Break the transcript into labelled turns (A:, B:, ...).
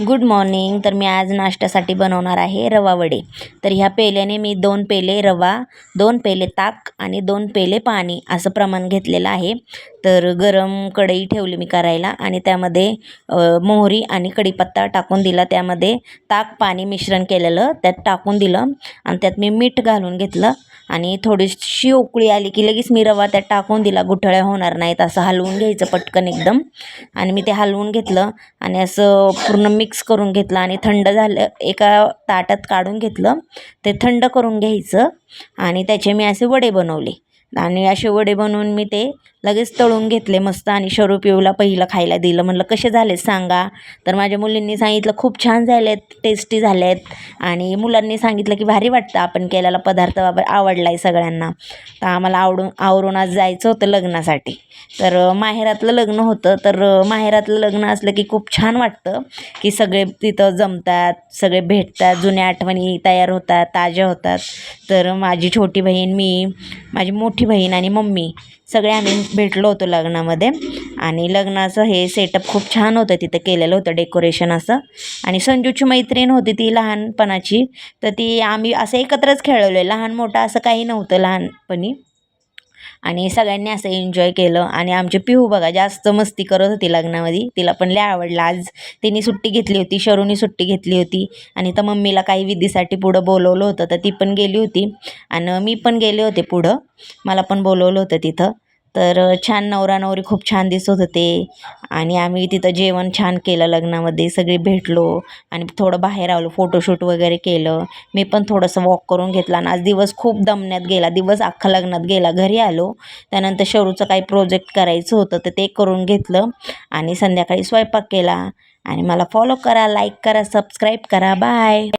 A: Good morning. तर मी आज नाश्त्यासाठी बनवणार आहे रवा वडे. तर ह्या पेल्याने मी 2 पेले रवा, 2 पेले ताक आणि 2 पेले पाणी असं प्रमाण घेतलेलं आहे. तर गरम कढई ठेवली मी करायला आणि त्यामध्ये मोहरी आणि कढीपत्ता टाकून दिला. त्यामध्ये ताक पाणी मिश्रण केलेलं त्यात टाकून दिलं आणि त्यात मी मीठ घालून घेतलं आणि थोडीशी उकळी आली की लगेच मी रवा त्यात टाकून दिला. गुठळ्या होणार नाहीत असं हलवून घ्यायचं पटकन एकदम. आणि मी ते हलवून घेतलं आणि असं पूर्ण मिक्स करून घेतलं आणि थंड झालं एका ताटात काढून घेतलं. ते थंड करून घ्यायचं आणि त्याचे मी असे वडे बनवले आणि असे वडे बनवून मी ते लगेच तळून घेतले मस्त आणि शरू पिऊला पहिलं खायला दिलं. म्हणलं कसे झाले सांगा. तर माझ्या मुलींनी सांगितलं खूप छान झालेत, टेस्टी झालेत आणि मुलांनी सांगितलं की भारी वाटतं आपण केलेला पदार्थ आवडला आहे सगळ्यांना. तर आम्हाला आवरून आज जायचं होतं लग्नासाठी. तर माहेरातलं लग्न होतं. तर माहेरातलं लग्न असलं की खूप छान वाटतं की सगळे तिथं जमतात, सगळे भेटतात, जुन्या आठवणी तयार होतात, ताज्या होतात. तर माझी छोटी बहीण, मी, माझी मोठी बहीण आणि मम्मी सगळे आम्ही भेटलो होतो लग्नामध्ये. आणि लग्नाचं हे सेटअप खूप छान होतं, तिथं केलेलं होतं डेकोरेशन असं. आणि संजूची मैत्रीण होती ती लहानपणाची, तर ती आम्ही असं एकत्रच खेळवलं, लहान मोठं असं काही नव्हतं लहानपणी. आणि सगळ्यांनी असं एन्जॉय केलं. आणि आमची पिहू बघा जास्त मस्ती करत होती लग्नामध्ये, तिला पण लय आवडलं. आज तिने सुट्टी घेतली होती, शरूनी सुट्टी घेतली होती आणि तर मम्मीला काही विधीसाठी पुढं बोलवलं होतं तर ती पण गेली होती आणि मी पण गेले होते पुढं, मला पण बोलवलं होतं तिथं. तर छान नवरा नवरी खूप छान दिसत होते आणि आम्ही तिथं जेवण छान केलं लग्नामध्ये, सगळे भेटलो आणि थोडं बाहेर आलो, फोटोशूट वगैरे केलं. मी पण थोडंसं वॉक करून घेतला आणि आज दिवस खूप दमण्यात गेला, दिवस अख्खा लग्नात गेला. घरी आलो त्यानंतर शरूचं काही प्रोजेक्ट करायचं होतं तर ते करून घेतलं आणि संध्याकाळी स्वयंपाक केला. आणि मला फॉलो करा, लाईक करा, सबस्क्राईब करा. बाय.